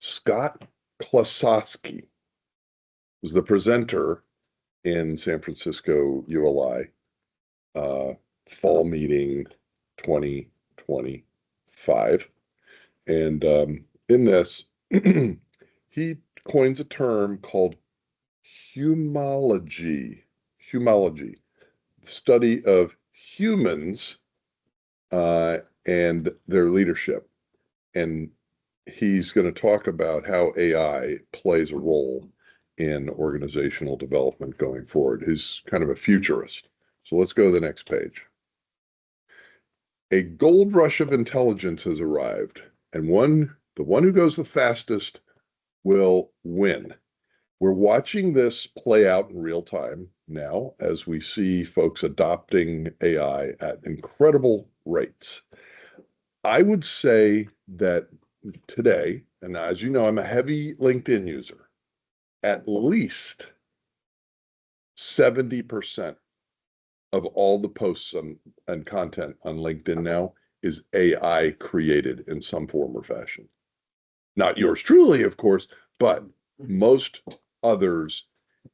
Scott Klosowski was the presenter in San Francisco ULI fall meeting 2025. And in this, he coins a term called humology, the study of humans and their leadership. And he's going to talk about how AI plays a role in organizational development going forward. He's kind of a futurist. So let's go to the next page. A gold rush of intelligence has arrived, and the one who goes the fastest will win. We're watching this play out in real time now as we see folks adopting AI at incredible rates. I would say that today, and as you know, I'm a heavy LinkedIn user, at least 70% of all the posts and content on LinkedIn now is AI created in some form or fashion. Not yours truly, of course, but most others.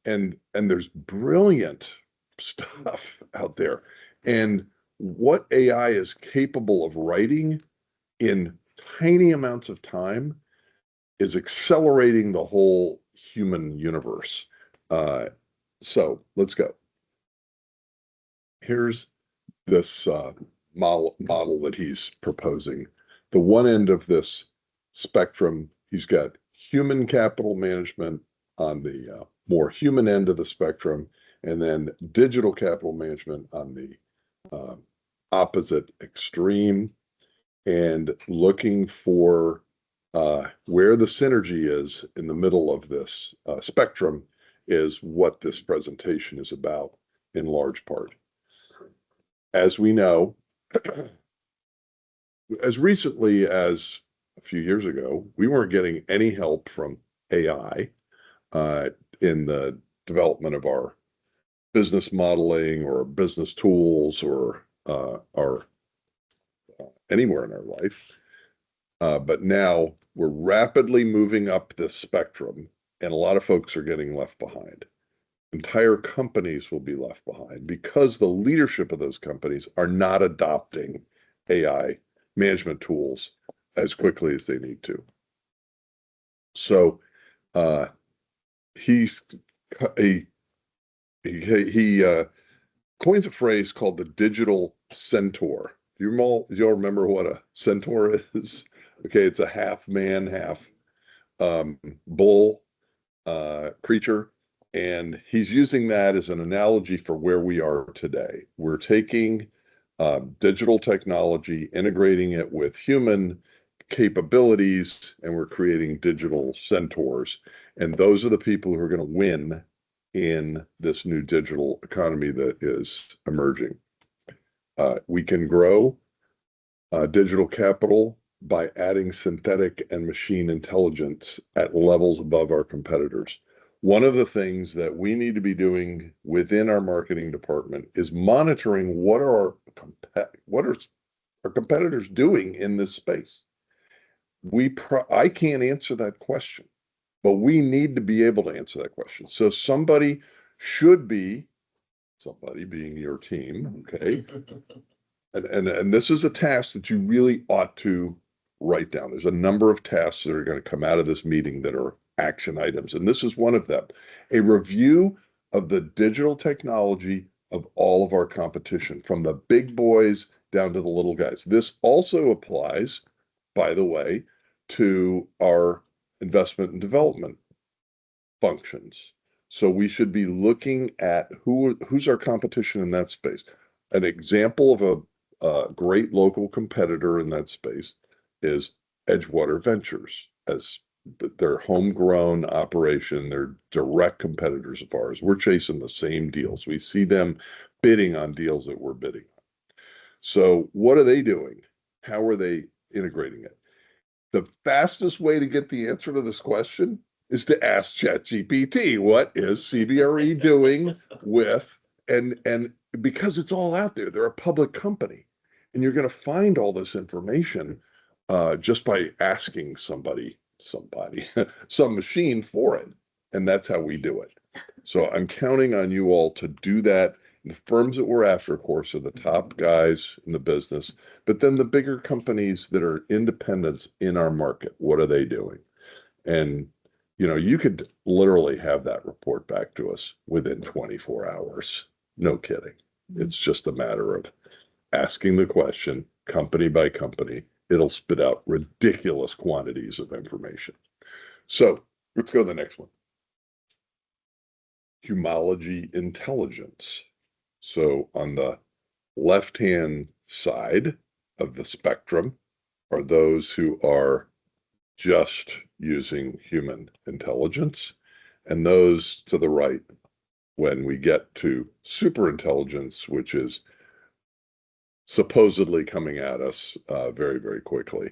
And there's brilliant stuff out there. And what AI is capable of writing in tiny amounts of time is accelerating the whole human universe. So let's go. Here's this model that he's proposing. The one end of this spectrum, he's got human capital management on the more human end of the spectrum, and then digital capital management on the opposite extreme, and looking for where the synergy is in the middle of this spectrum is what this presentation is about in large part. As we know, as recently as a few years ago, we weren't getting any help from AI in the development of our business modeling or business tools or our anywhere in our life. But now we're rapidly moving up this spectrum, and a lot of folks are getting left behind. Entire companies will be left behind because the leadership of those companies are not adopting AI management tools as quickly as they need to. So he coins a phrase called the digital centaur. Do you all remember what a centaur is? Okay, it's a half man, half bull creature. And he's using that as an analogy for where we are today. We're taking digital technology, integrating it with human capabilities, and we're creating digital centaurs. And those are the people who are going to win in this new digital economy that is emerging. We can grow digital capital by adding synthetic and machine intelligence at levels above our competitors. One of the things that we need to be doing within our marketing department is monitoring what are our competitors doing in this space. I can't answer that question, but we need to be able to answer that question. So somebody being your team, okay? And this is a task that you really ought to write down. There's a number of tasks that are going to come out of this meeting that are action items, and this is one of them. A review of the digital technology of all of our competition, from the big boys down to the little guys. This also applies, by the way, to our investment and development functions. So we should be looking at who's our competition in that space. An example of a great local competitor in that space is Edgewater Ventures, as their homegrown operation. They're direct competitors of ours. We're chasing the same deals. We see them bidding on deals that we're bidding on. So what are they doing? How are they integrating it? The fastest way to get the answer to this question is to ask ChatGPT, what is CBRE doing with, and because it's all out there, they're a public company, and you're going to find all this information just by asking somebody somebody, some machine for it. And that's how we do it. So I'm counting on you all to do that. The firms that we're after, of course, are the top guys in the business, but then the bigger companies that are independents in our market, what are they doing? And, you could literally have that report back to us within 24 hours. No kidding. It's just a matter of asking the question, company by company. It'll spit out ridiculous quantities of information. So let's go to the next one. Humology intelligence. So on the left-hand side of the spectrum are those who are just using human intelligence, and those to the right when we get to superintelligence, which is supposedly coming at us very, very quickly.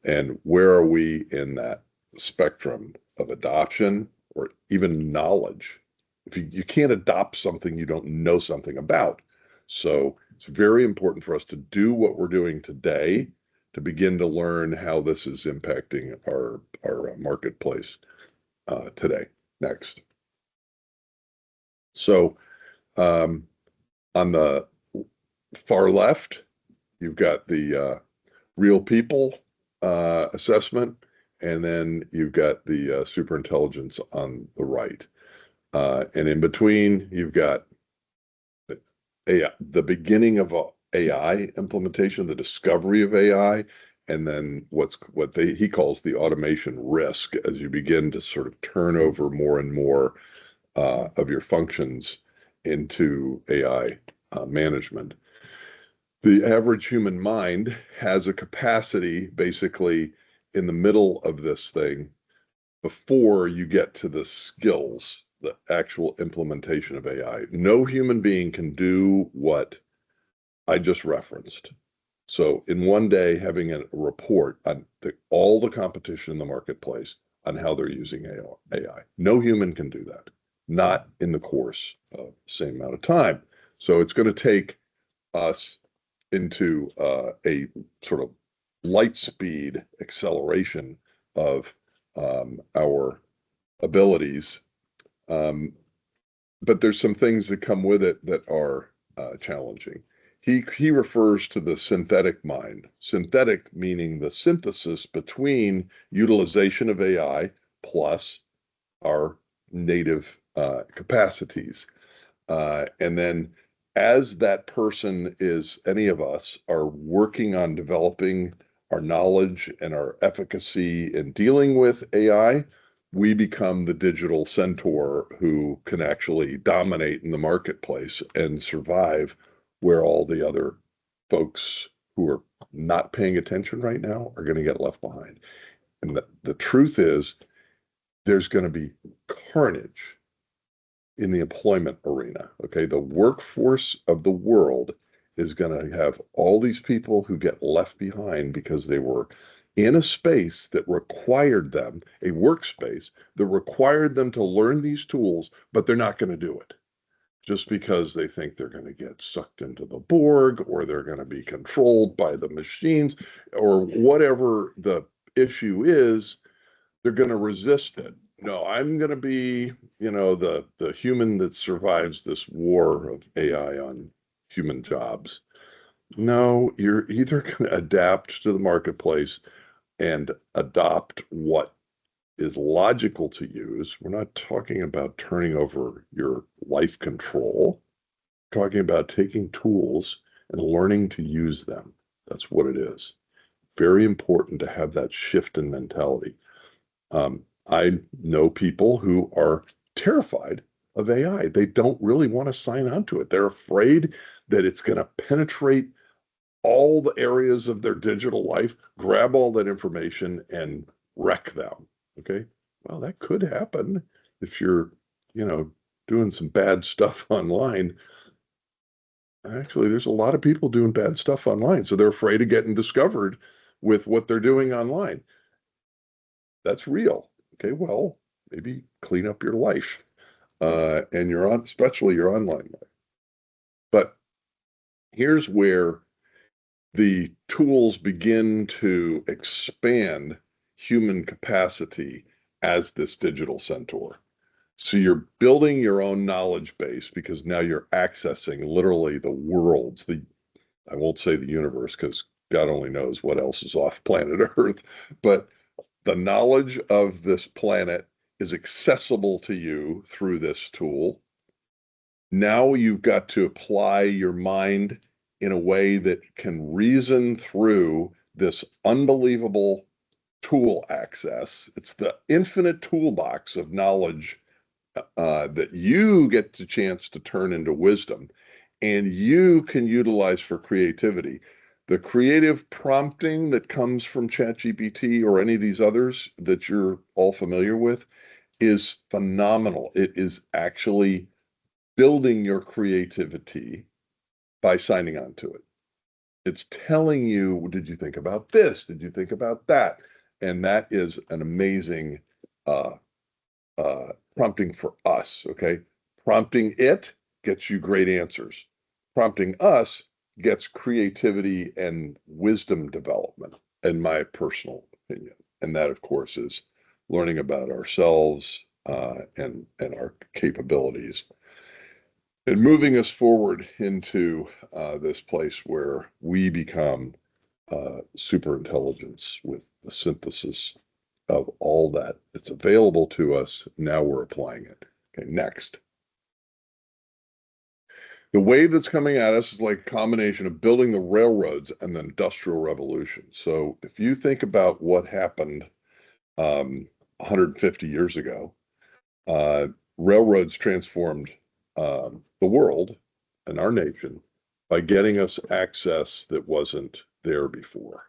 And where are we in that spectrum of adoption or even knowledge? If you can't adopt something you don't know something about. So it's very important for us to do what we're doing today to begin to learn how this is impacting our marketplace today. Next. So on the far left, you've got the real people assessment, and then you've got the superintelligence on the right. And in between, you've got the beginning of AI implementation, the discovery of AI, and then what he calls the automation risk as you begin to sort of turn over more and more of your functions into AI management. The average human mind has a capacity basically in the middle of this thing before you get to the skills, the actual implementation of AI. No human being can do what I just referenced. So in one day, having a report on all the competition in the marketplace on how they're using AI. No human can do that, not in the course of the same amount of time. So it's going to take us into a sort of light speed acceleration of our abilities. But there's some things that come with it that are challenging. He refers to the synthetic mind. Synthetic meaning the synthesis between utilization of AI plus our native capacities. And then as that person is, any of us are working on developing our knowledge and our efficacy in dealing with AI, we become the digital centaur who can actually dominate in the marketplace and survive where all the other folks who are not paying attention right now are going to get left behind. And the truth is, there's going to be carnage in the employment arena. Okay, the workforce of the world is going to have all these people who get left behind because they were in a space that required them, a workspace that required them to learn these tools, but they're not going to do it just because they think they're going to get sucked into the Borg or they're going to be controlled by the machines or whatever the issue is. They're going to resist it. No, I'm going to be, the human that survives this war of AI on human jobs. No, you're either going to adapt to the marketplace and adopt what is logical to use. We're not talking about turning over your life control. We're talking about taking tools and learning to use them. That's what it is. Very important to have that shift in mentality. I know people who are terrified of AI. They don't really want to sign on to it. They're afraid that it's going to penetrate all the areas of their digital life, grab all that information and wreck them. Okay. Well, that could happen if you're, doing some bad stuff online. Actually, there's a lot of people doing bad stuff online. So they're afraid of getting discovered with what they're doing online. That's real. Okay. Well, maybe clean up your life and especially your online life. But here's where the tools begin to expand human capacity as this digital centaur. So you're building your own knowledge base because now you're accessing literally the worlds, I won't say the universe because God only knows what else is off planet Earth, but the knowledge of this planet is accessible to you through this tool. Now you've got to apply your mind in a way that can reason through this unbelievable tool access. It's the infinite toolbox of knowledge that you get the chance to turn into wisdom and you can utilize for creativity. The creative prompting that comes from ChatGPT or any of these others that you're all familiar with is phenomenal. It is actually building your creativity by signing on to it. It's telling you, did you think about this? Did you think about that? And that is an amazing prompting for us, okay? Prompting it gets you great answers. Prompting us gets creativity and wisdom development, in my personal opinion. And that, of course, is learning about ourselves and our capabilities. And moving us forward into this place where we become super intelligence with the synthesis of all that. It's available to us. Now we're applying it. Okay, next. The wave that's coming at us is like a combination of building the railroads and the Industrial Revolution. So if you think about what happened 150 years ago, railroads transformed the world and our nation by getting us access that wasn't there before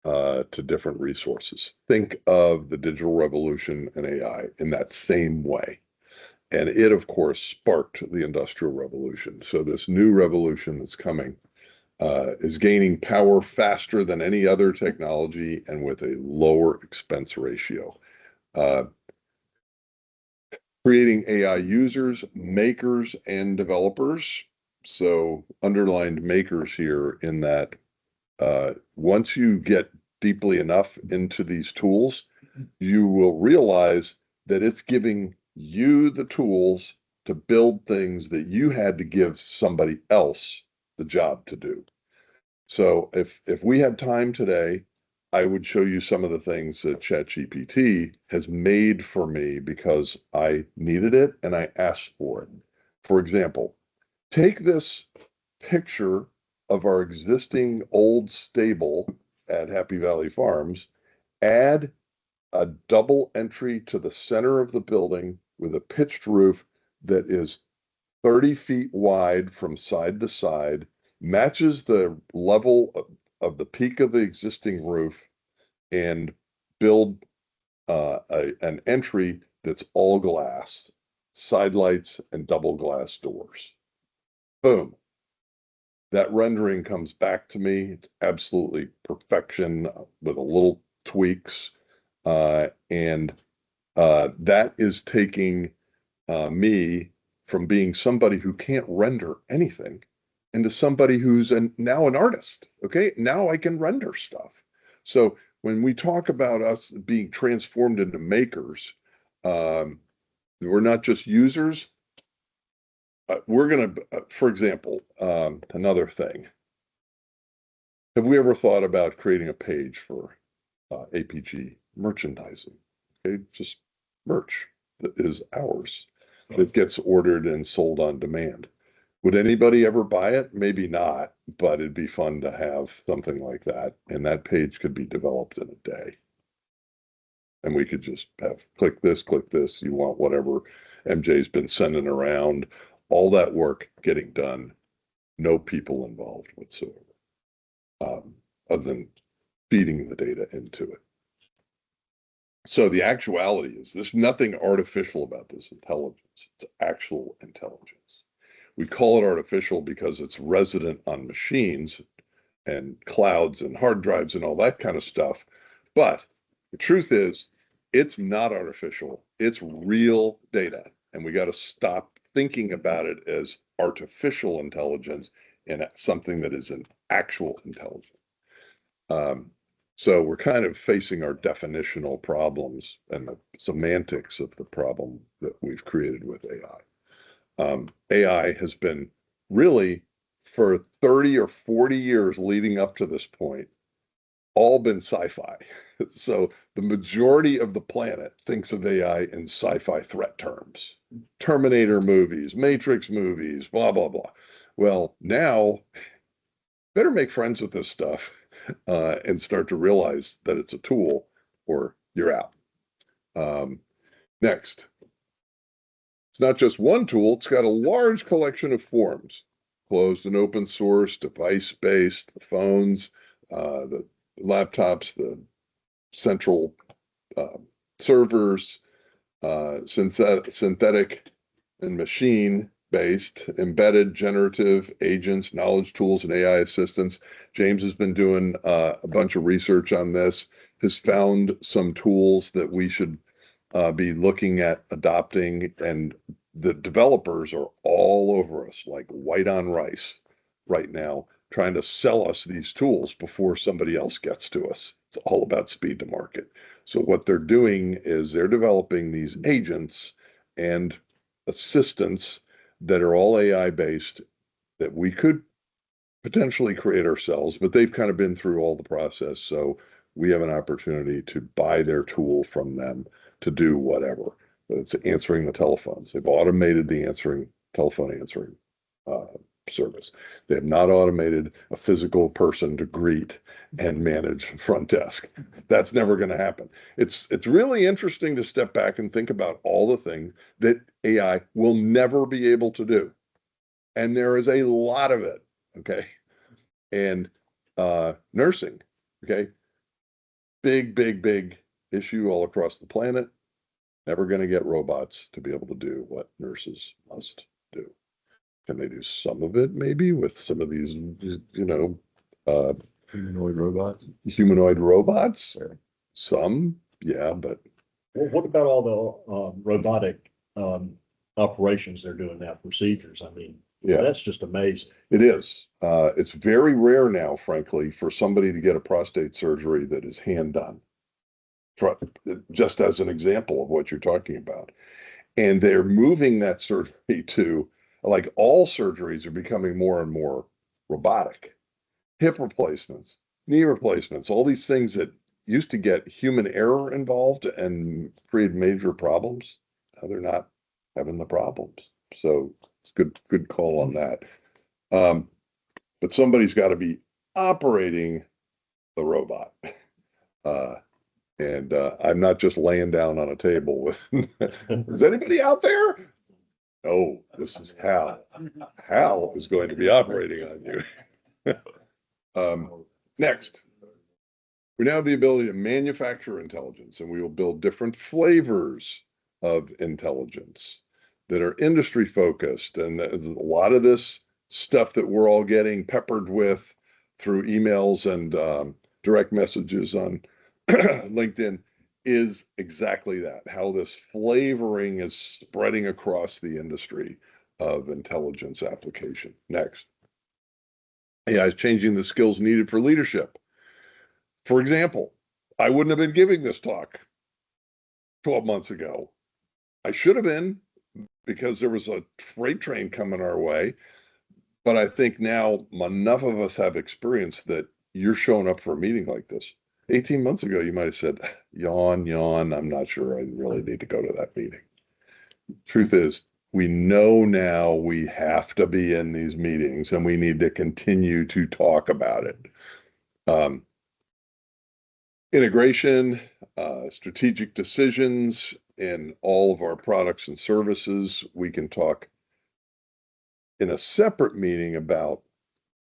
to different resources. Think of the digital revolution and AI in that same way. And it, of course, sparked the Industrial Revolution. So this new revolution that's coming is gaining power faster than any other technology and with a lower expense ratio. Creating AI users, makers, and developers. So underlined makers here in that once you get deeply enough into these tools, you will realize that it's giving you the tools to build things that you had to give somebody else the job to do. So if we had time today, I would show you some of the things that ChatGPT has made for me because I needed it and I asked for it. For example, take this picture of our existing old stable at Happy Valley Farms, add a double entry to the center of the building with a pitched roof that is 30 feet wide from side to side, matches the level of the peak of the existing roof, and build an entry that's all glass, side lights, and double glass doors. Boom. That rendering comes back to me. It's absolutely perfection with a little tweaks. And that is taking me from being somebody who can't render anything into somebody who's now an artist. Okay, now I can render stuff. So when we talk about us being transformed into makers, we're not just users. We're going to, for example, another thing. Have we ever thought about creating a page for APG merchandising? Okay, just merch that is ours, that gets ordered and sold on demand. Would anybody ever buy it? Maybe not, but it'd be fun to have something like that. And that page could be developed in a day. And we could just have click this, you want whatever MJ's been sending around, all that work getting done, no people involved whatsoever, other than feeding the data into it. So the actuality is there's nothing artificial about this intelligence. It's actual intelligence. We call it artificial because it's resident on machines and clouds and hard drives and all that kind of stuff. But the truth is, it's not artificial. It's real data. And we got to stop thinking about it as artificial intelligence and something that is an actual intelligence. So we're kind of facing our definitional problems and the semantics of the problem that we've created with AI. AI has been really for 30 or 40 years leading up to this point, all been sci-fi. So the majority of the planet thinks of AI in sci-fi threat terms. Terminator movies, Matrix movies, blah, blah, blah. Well, now better make friends with this stuff and start to realize that it's a tool or you're out. Next, it's not just one tool, it's got a large collection of forms, closed and open source, device-based, the phones, the laptops, the central servers, synthetic and machine-based, embedded, generative agents, knowledge tools, and AI assistants. James has been doing a bunch of research on this, has found some tools that we should be looking at adopting, and the developers are all over us like white on rice right now, trying to sell us these tools before somebody else gets to us. It's all about speed to market. So what they're doing is they're developing these agents and assistants that are all AI based that we could potentially create ourselves, but they've kind of been through all the process. So we have an opportunity to buy their tool from them to do whatever. It's answering the telephones. They've automated the telephone answering service. They have not automated a physical person to greet and manage front desk. That's never going to happen. It's really interesting to step back and think about all the things that AI will never be able to do. And there is a lot of it, okay? And nursing, okay? Big issue all across the planet. Never going to get robots to be able to do what nurses must do. Can they do some of it maybe with some of these, Humanoid robots? humanoid robots? Sure. Some, yeah, but Well, what about all the robotic operations they're doing now, procedures? I mean, yeah, that's just amazing. it is. It's very rare now, frankly, for somebody to get a prostate surgery that is hand done. Just as an example of what you're talking about. And they're moving that surgery to, like, all surgeries are becoming more and more robotic. Hip replacements, knee replacements, all these things that used to get human error involved and create major problems. Now they're not having the problems. So it's good call on that. But somebody's got to be operating the robot. And I'm not just laying down on a table with, is anybody out there? No, this is Hal. Hal is going to be operating on you. Next, we now have the ability to manufacture intelligence, and we will build different flavors of intelligence that are industry focused. And a lot of this stuff that we're all getting peppered with through emails and direct messages on LinkedIn is exactly that, how this flavoring is spreading across the industry of intelligence application. Next, AI is changing the skills needed for leadership. For example, I wouldn't have been giving this talk 12 months ago. I should have been, because there was a freight train coming our way. But I think now enough of us have experience that you're showing up for a meeting like this. 18 months ago, you might have said, yawn, I'm not sure I really need to go to that meeting. Truth is, we know now we have to be in these meetings and we need to continue to talk about it. Integration, strategic decisions in all of our products and services. We can talk in a separate meeting about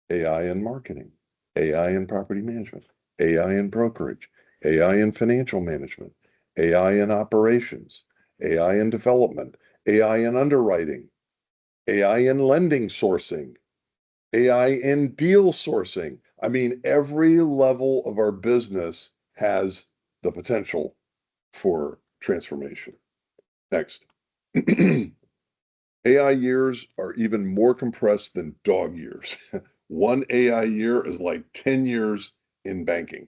AI in marketing, AI in property management, AI in brokerage, AI in financial management, AI in operations, AI in development, AI in underwriting, AI in lending sourcing, AI in deal sourcing. I mean, every level of our business has the potential for transformation. Next. AI years are even more compressed than dog years. One AI year is like 10 years in banking.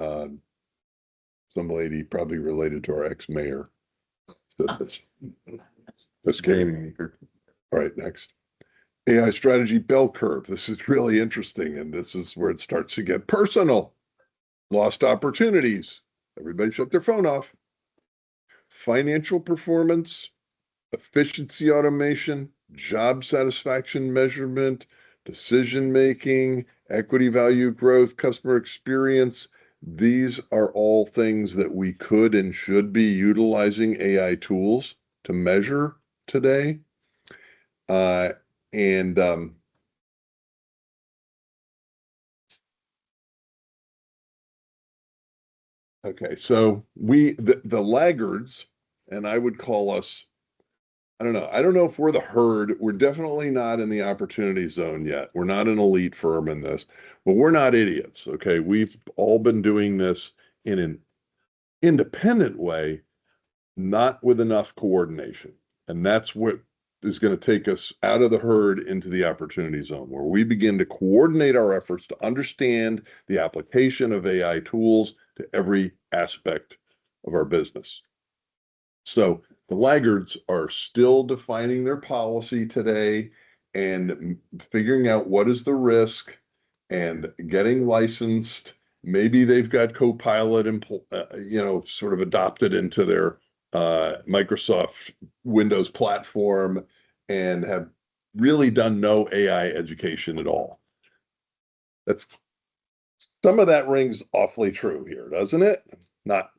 Some lady probably related to our ex-mayor. Just kidding. All right, next. AI strategy bell curve. This is really interesting, and this is where it starts to get personal. Lost opportunities. Everybody shut their phone off. Financial performance, efficiency automation, job satisfaction measurement, decision making, equity value growth, customer experience. These are all things that we could and should be utilizing AI tools to measure today. And okay, so the laggards, and I would call us, I don't know. I don't know if we're the herd. We're definitely not in the opportunity zone yet. We're not an elite firm in this, but we're not idiots. Okay. We've all been doing this in an independent way, not with enough coordination. And that's what is going to take us out of the herd into the opportunity zone, where we begin to coordinate our efforts to understand the application of AI tools to every aspect of our business. So the laggards are still defining their policy today and figuring out what is the risk and getting licensed. Maybe they've got Copilot and sort of adopted into their Microsoft Windows platform and have really done no AI education at all. That's some of that rings awfully true here, doesn't it? Not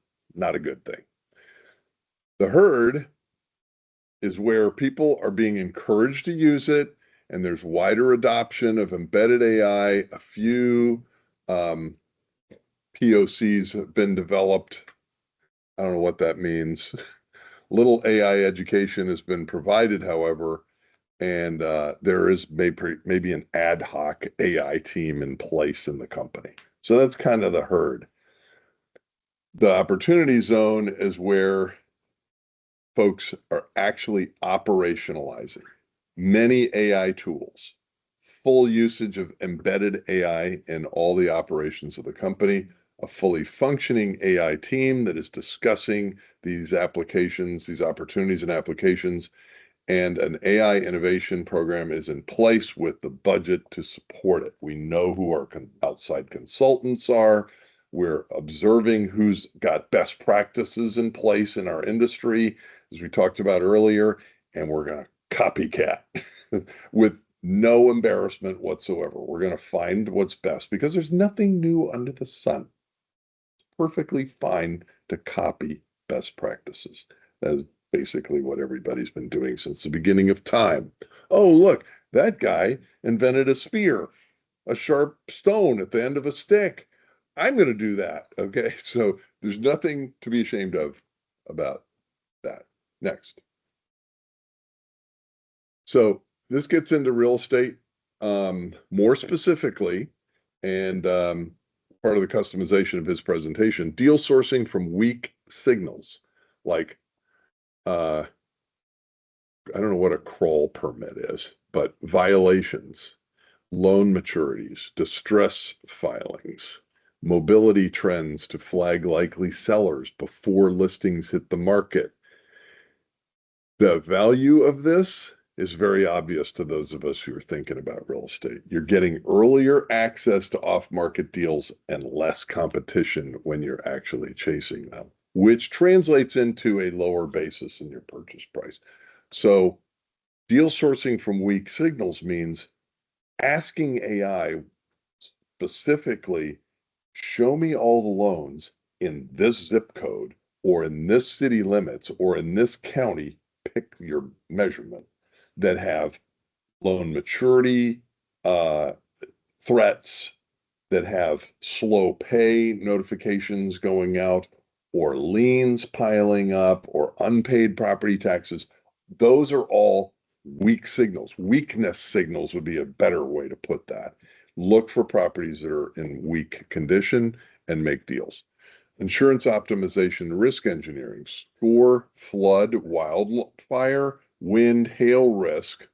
a good thing. The herd is where people are being encouraged to use it, and there's wider adoption of embedded AI. A few POCs have been developed. I don't know what that means. Little AI education has been provided, however, and there is maybe an ad hoc AI team in place in the company. So that's kind of the herd. The opportunity zone is where folks are actually operationalizing many AI tools, full usage of embedded AI in all the operations of the company, a fully functioning AI team that is discussing these applications, these opportunities and applications, and an AI innovation program is in place with the budget to support it. We know who our outside consultants are. We're observing who's got best practices in place in our industry, as we talked about earlier, and we're going to copycat with no embarrassment whatsoever. We're going to find what's best because there's nothing new under the sun. It's perfectly fine to copy best practices. That's basically what everybody's been doing since the beginning of time. Oh, look, that guy invented a spear, a sharp stone at the end of a stick. I'm going to do that. Okay. So there's nothing to be ashamed of about that. Next. So this gets into real estate more specifically, and part of the customization of his presentation, deal sourcing from weak signals, like I don't know what a crawl permit is, but violations, loan maturities, distress filings, mobility trends to flag likely sellers before listings hit the market. The value of this is very obvious to those of us who are thinking about real estate. You're getting earlier access to off-market deals and less competition when you're actually chasing them, which translates into a lower basis in your purchase price. So deal sourcing from weak signals means asking AI specifically, show me all the loans in this zip code or in this city limits or in this county, pick your measurement, that have loan maturity threats, that have slow pay notifications going out, or liens piling up, or unpaid property taxes. Those are all weak signals. Weakness signals would be a better way to put that. Look for properties that are in weak condition and make deals. Insurance optimization, risk engineering, score flood, wildfire, wind, hail risk,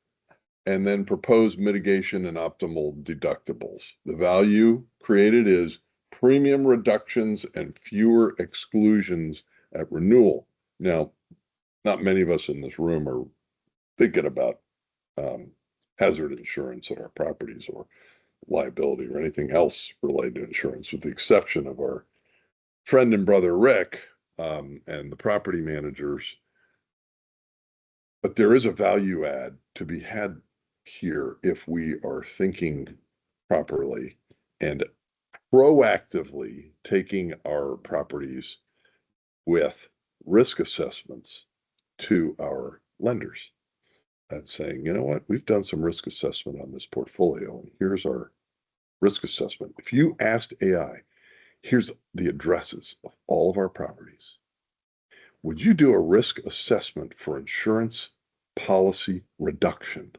and then propose mitigation and optimal deductibles. The value created is premium reductions and fewer exclusions at renewal. Now, not many of us in this room are thinking about hazard insurance at our properties or liability or anything else related to insurance, with the exception of our friend and brother Rick and the property managers. But there is a value add to be had here if we are thinking properly and proactively taking our properties with risk assessments to our lenders and saying, you know what, we've done some risk assessment on this portfolio, and here's our risk assessment. If you asked AI, here's the addresses of all of our properties, would you do a risk assessment for insurance policy reduction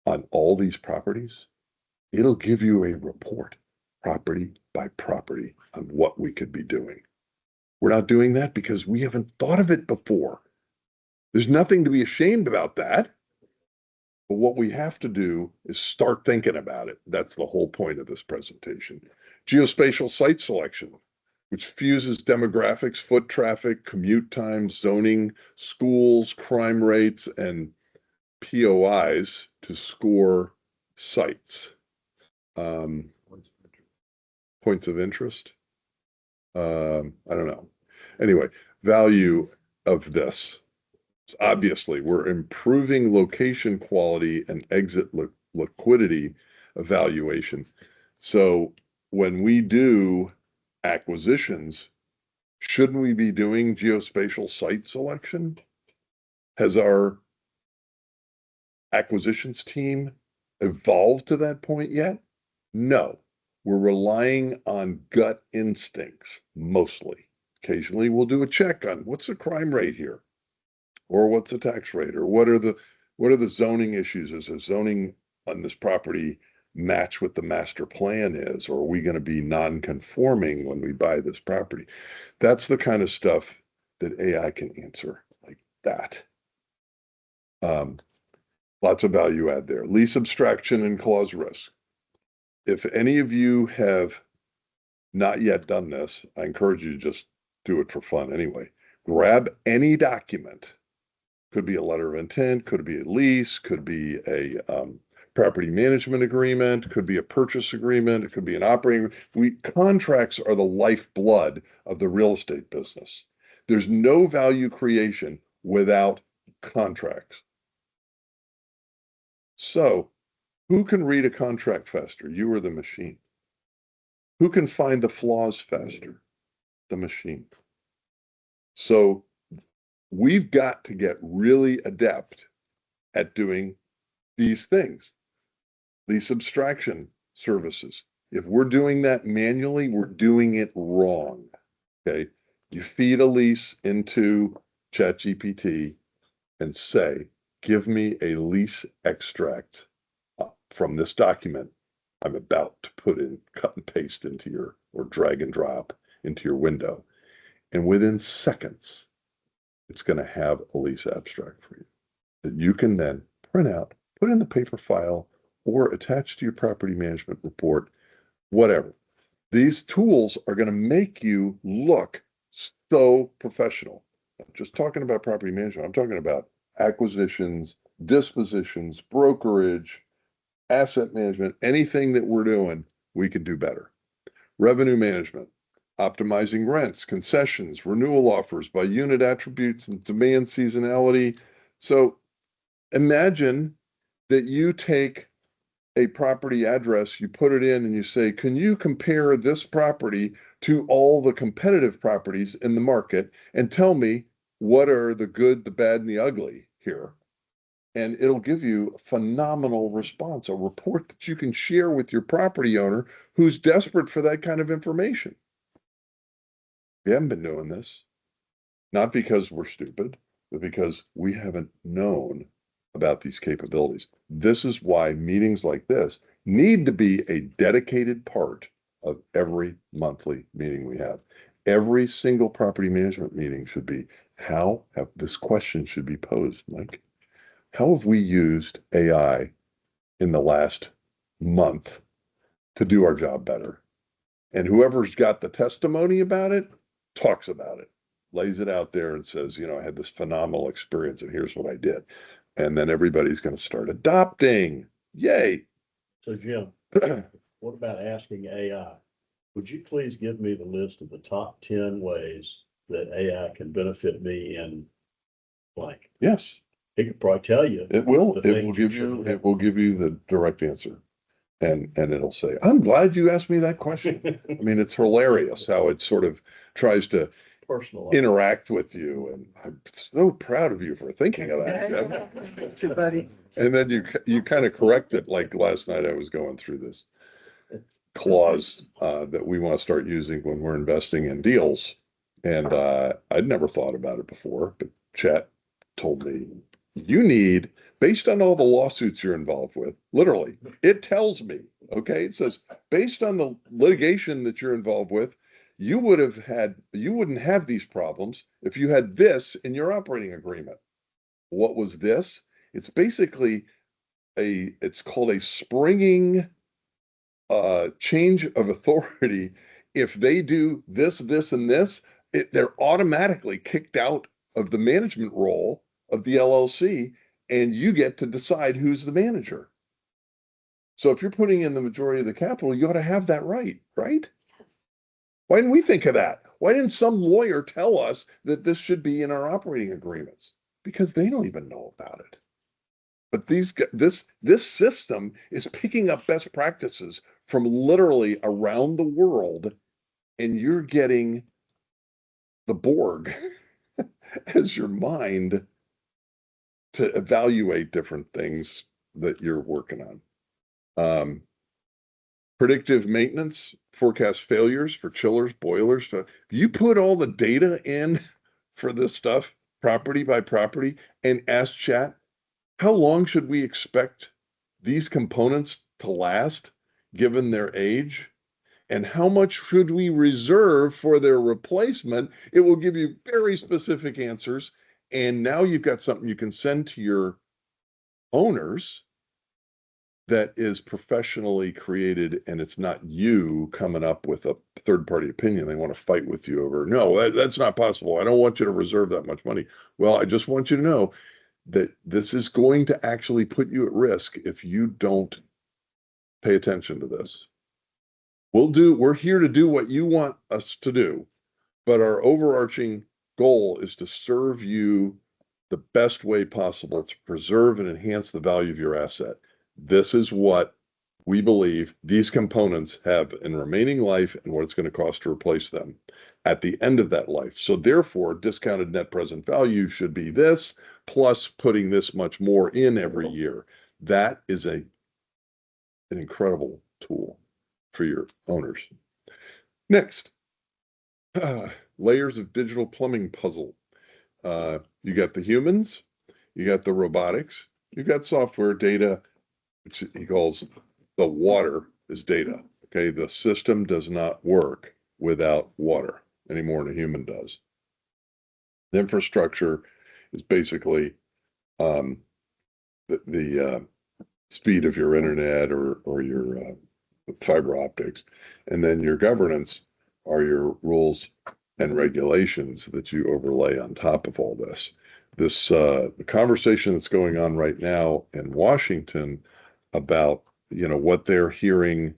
on all these properties? It'll give you a report, property by property, on what we could be doing. We're not doing that because we haven't thought of it before. There's nothing to be ashamed about that. But what we have to do is start thinking about it. That's the whole point of this presentation. Geospatial site selection, which fuses demographics, foot traffic, commute times, zoning, schools, crime rates, and POIs to score sites. Points of interest. I don't know. Anyway, value of this. Obviously, we're improving location quality and exit liquidity evaluation. So when we do acquisitions, shouldn't we be doing geospatial site selection? Has our acquisitions team evolved to that point yet? No, we're relying on gut instincts mostly. Occasionally we'll do a check on what's the crime rate here, or what's the tax rate, or what are the zoning issues? Is the zoning on this property match what the master plan is, or are we going to be non-conforming when we buy this property? That's the kind of stuff that AI can answer like that. Lots of value add there. Lease abstraction and clause risk. If any of you have not yet done this, I encourage you to just do it for fun anyway. Grab any document. Could be a letter of intent, could be a lease, could be a property management agreement, could be a purchase agreement, it could be an operating. Contracts are the lifeblood of the real estate business. There's no value creation without contracts. So, who can read a contract faster, you or the machine? Who can find the flaws faster? The machine. So, we've got to get really adept at doing these things. Lease abstraction services. If we're doing that manually, we're doing it wrong. Okay. You feed a lease into ChatGPT and say, give me a lease extract from this document I'm about to put in, cut and paste into your, or drag and drop into your window. And within seconds, it's going to have a lease abstract for you that you can then print out, put in the paper file, or attach to your property management report, whatever. These tools are going to make you look so professional. I'm just talking about property management. I'm talking about acquisitions, dispositions, brokerage, asset management, anything that we're doing, we can do better. Revenue management, optimizing rents, concessions, renewal offers by unit attributes and demand seasonality. So imagine that you take a property address, you put it in and you say, can you compare this property to all the competitive properties in the market and tell me what are the good, the bad, and the ugly here? And it'll give you a phenomenal response, a report that you can share with your property owner who's desperate for that kind of information. We haven't been doing this, not because we're stupid, but because we haven't known about these capabilities. This is why meetings like this need to be a dedicated part of every monthly meeting we have. Every single property management meeting should be, this question should be posed, Mike. How have we used AI in the last month to do our job better? And whoever's got the testimony about it talks about it, lays it out there and says, you know, I had this phenomenal experience and here's what I did. And then everybody's going to start adopting. Yay. So Jim, what about asking AI? Would you please give me the list of the top 10 ways that AI can benefit me in blank? Yes, It could probably tell you. it will. The It will things give you you, shouldn't have. it will give you the direct answer. And it'll say, I'm glad you asked me that question. I mean, it's hilarious how it sort of tries to Personal. interact with you. And I'm so proud of you for thinking of that, Jeff. Too, buddy. And then you kind of correct it. Like last night, I was going through this clause that we want to start using when we're investing in deals. And I'd never thought about it before, but Chat told me, you need, based on all the lawsuits you're involved with, literally, it tells me, okay, it says, based on the litigation that you're involved with, you wouldn't have these problems if you had this in your operating agreement. What was this? It's basically it's called a springing change of authority. If they do this, and this, they're automatically kicked out of the management role of the LLC, and you get to decide who's the manager. So if you're putting in the majority of the capital, you ought to have that right? Yes. Why didn't we think of that? Why didn't some lawyer tell us that this should be in our operating agreements? Because they don't even know about it. But this system is picking up best practices from literally around the world, and you're getting the Borg as your mind to evaluate different things that you're working on. Predictive maintenance, forecast failures for chillers, boilers. You put all the data in for this stuff, property by property, and ask Chat, how long should we expect these components to last given their age? And how much should we reserve for their replacement? It will give you very specific answers. And now you've got something you can send to your owners that is professionally created, and it's not you coming up with a third-party opinion they want to fight with you over. No, that's not possible. I don't want you to reserve that much money. Well, I just want you to know that this is going to actually put you at risk if you don't pay attention to this. We're here to do what you want us to do, but our overarching goal is to serve you the best way possible to preserve and enhance the value of your asset. This is what we believe these components have in remaining life and what it's going to cost to replace them at the end of that life. So therefore, discounted net present value should be this, plus putting this much more in every year. That is an incredible tool for your owners. Next, layers of digital plumbing puzzle. You got the humans, you got the robotics, you got software data, which he calls the water is data. Okay, the system does not work without water any more than a human does. The infrastructure is basically the speed of your internet or your fiber optics, and then your governance are your rules and regulations that you overlay on top of all this. This the conversation that's going on right now in Washington about what they're hearing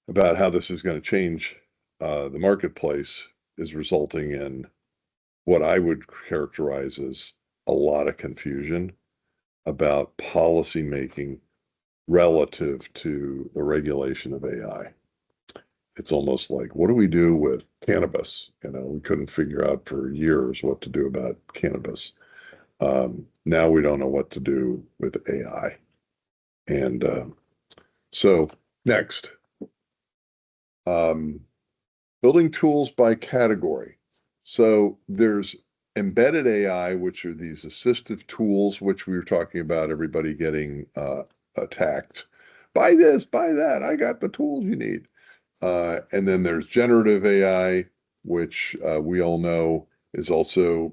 about how this is going to change the marketplace is resulting in what I would characterize as a lot of confusion about policy making relative to the regulation of AI. It's almost like, what do we do with cannabis? We couldn't figure out for years what to do about cannabis. Now we don't know what to do with AI. And so next, building tools by category. So there's embedded AI, which are these assistive tools, which we were talking about, everybody getting attacked. Buy this, buy that. I got the tools you need. And then there's generative AI, which we all know is also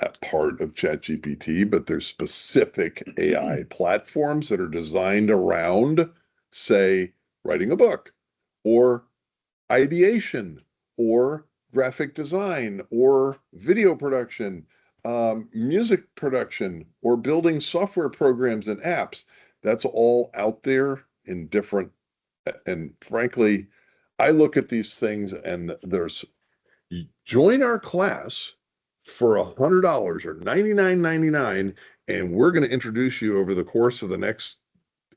a part of ChatGPT, but there's specific AI platforms that are designed around, say, writing a book or ideation or graphic design or video production, music production, or building software programs and apps. That's all out there in different, and frankly, I look at these things and there's join our class for $100 or $99.99, and we're going to introduce you over the course of the next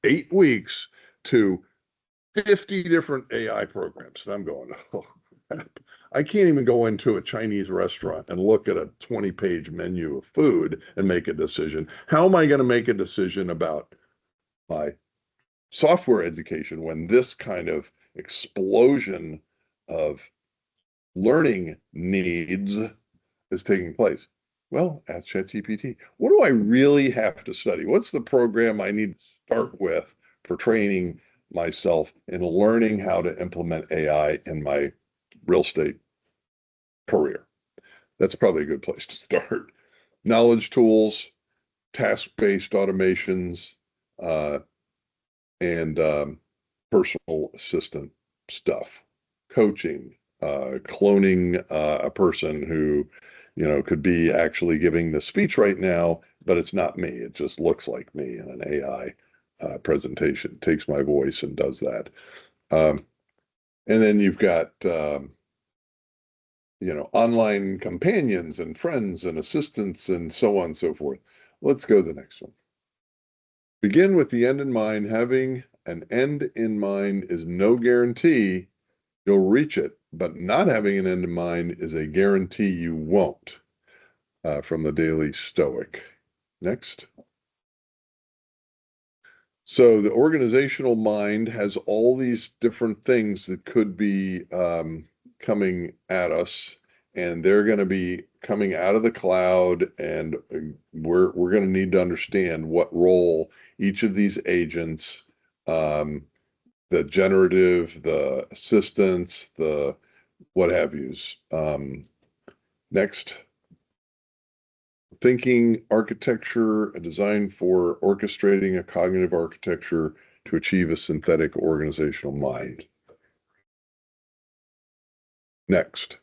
8 weeks to 50 different AI programs. And I'm going, oh, crap. I can't even go into a Chinese restaurant and look at a 20-page menu of food and make a decision. How am I going to make a decision about my software education when this kind of explosion of learning needs is taking place? Well, ask ChatGPT. What do I really have to study? What's the program I need to start with for training myself in learning how to implement AI in my real estate career? That's probably a good place to start. Knowledge tools, task-based automations, and personal assistant stuff, coaching, cloning a person who, could be actually giving the speech right now, but it's not me. It just looks like me in an AI presentation, takes my voice and does that. And then you've got, online companions and friends and assistants and so on and so forth. Let's go to the next one. Begin with the end in mind. Having an end in mind is no guarantee you'll reach it, but not having an end in mind is a guarantee you won't. From the Daily Stoic. Next. So the organizational mind has all these different things that could be coming at us, and they're going to be coming out of the cloud, and we're going to need to understand what role each of these agents, the generative, the assistants, the what have yous. Next. Thinking architecture, a design for orchestrating a cognitive architecture to achieve a synthetic organizational mind. Next.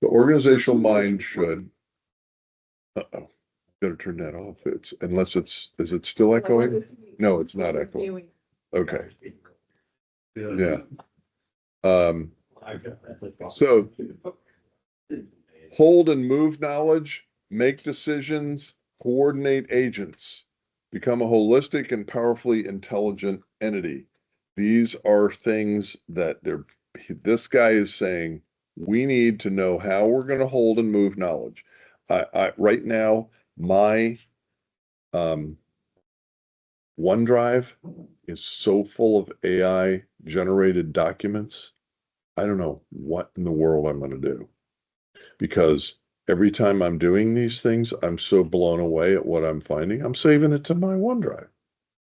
The organizational mind should, better turn that off. Is it still echoing? No, it's not echoing. Okay. Yeah. So hold and move knowledge, make decisions, coordinate agents, become a holistic and powerfully intelligent entity. These are things that this guy is saying we need to know how we're going to hold and move knowledge. Right now, my OneDrive is so full of AI generated documents. I don't know what in the world I'm going to do, because every time I'm doing these things, I'm so blown away at what I'm finding. I'm saving it to my OneDrive.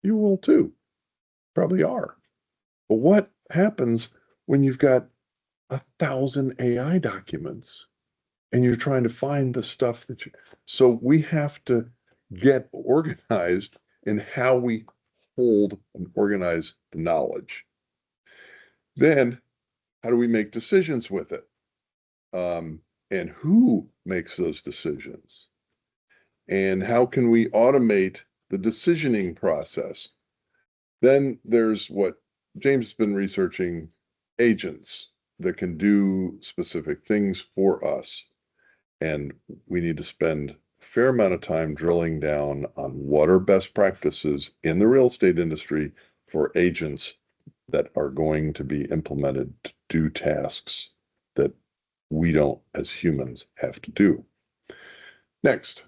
You will too. Probably are. But what happens when you've got 1,000 AI documents and you're trying to find the stuff so we have to get organized in how we hold and organize the knowledge. Then how do we make decisions with it? And who makes those decisions? And how can we automate the decisioning process? Then there's what James has been researching, agents that can do specific things for us. And we need to spend a fair amount of time drilling down on what are best practices in the real estate industry for agents that are going to be implemented to do tasks that we don't, as humans, have to do. Next,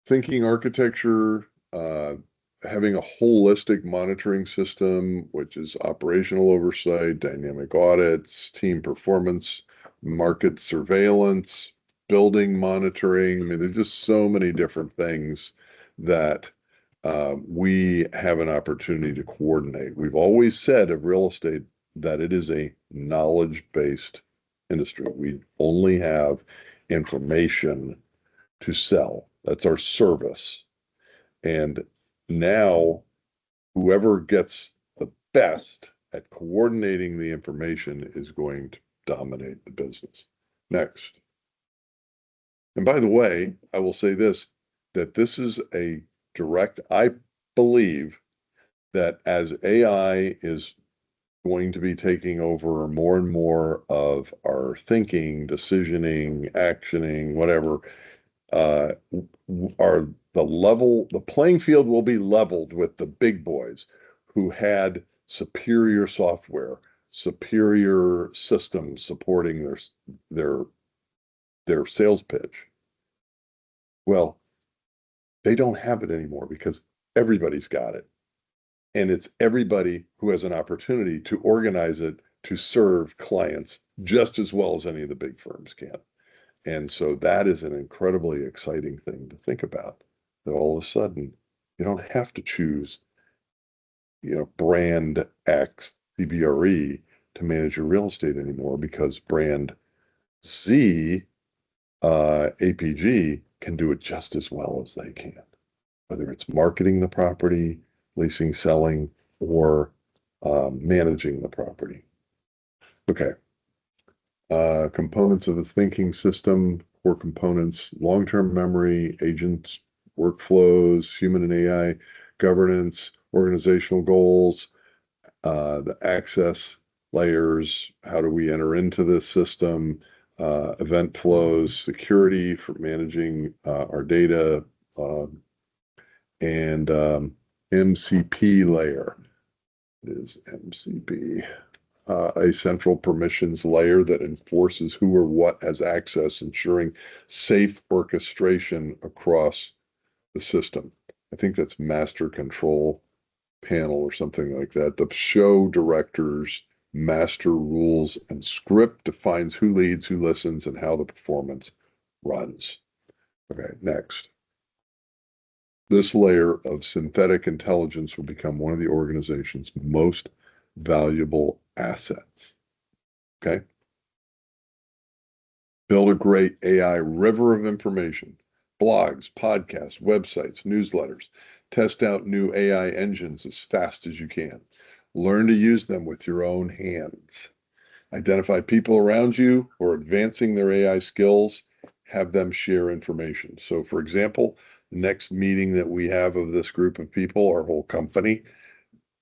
thinking architecture, having a holistic monitoring system, which is operational oversight, dynamic audits, team performance, market surveillance, building monitoring. I mean, there's just so many different things that we have an opportunity to coordinate. We've always said of real estate that it is a knowledge-based industry. We only have information to sell. That's our service. And now whoever gets the best at coordinating the information is going to dominate the business. Next. And by the way, I will say this, that this is a direct, I believe that as AI is going to be taking over more and more of our thinking, decisioning, actioning, whatever, the playing field will be leveled with the big boys who had superior software, superior systems supporting their sales pitch. Well, they don't have it anymore because everybody's got it. And it's everybody who has an opportunity to organize it to serve clients just as well as any of the big firms can. And so that is an incredibly exciting thing to think about, that all of a sudden you don't have to choose, brand X CBRE to manage your real estate anymore, because brand Z APG can do it just as well as they can, whether it's marketing the property, leasing, selling, or managing the property. Okay. Components of the thinking system, core components, long-term memory, agents, workflows, human and AI governance, organizational goals, the access layers, how do we enter into this system, event flows, security for managing our data, and MCP layer. It is MCP. A central permissions layer that enforces who or what has access, ensuring safe orchestration across the system. I think that's master control panel or something like that. The show directors master rules and script defines who leads, who listens, and how the performance runs. Okay, next. This layer of synthetic intelligence will become one of the organization's most valuable assets. Okay. Build a great AI river of information, blogs, podcasts, websites, newsletters. Test out new AI engines as fast as you can. Learn to use them with your own hands. Identify people around you who are advancing their AI skills. Have them share information. So, for example, the next meeting that we have of this group of people, our whole company,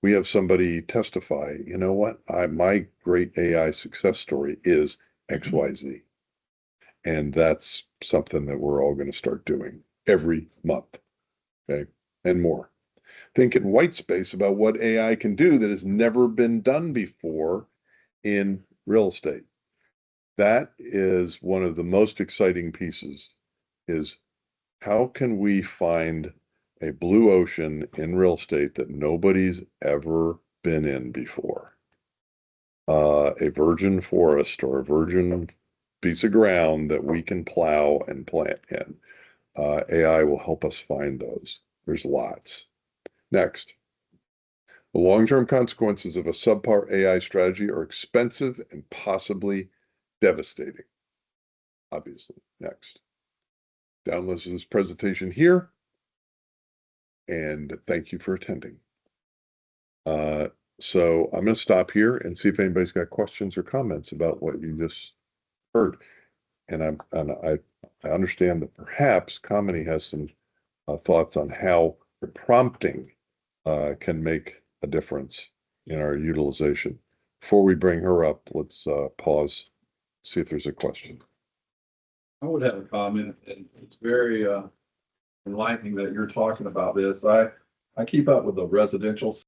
we have somebody testify, you know what, my great AI success story is XYZ. And that's something that we're all going to start doing every month. Okay. And more. Think in white space about what AI can do that has never been done before in real estate. That is one of the most exciting pieces, is how can we find a blue ocean in real estate that nobody's ever been in before? A virgin forest or a virgin piece of ground that we can plow and plant in. AI will help us find those. There's lots. Next. The long-term consequences of a subpar AI strategy are expensive and possibly devastating. Obviously. Next. Download this presentation here. And thank you for attending. So I'm going to stop here and see if anybody's got questions or comments about what you just heard. And I understand that perhaps Kamini has some thoughts on how the prompting can make a difference in our utilization. Before we bring her up, let's pause, see if there's a question. I would have a comment, and it's very enlightening that you're talking about this. I keep up with the residential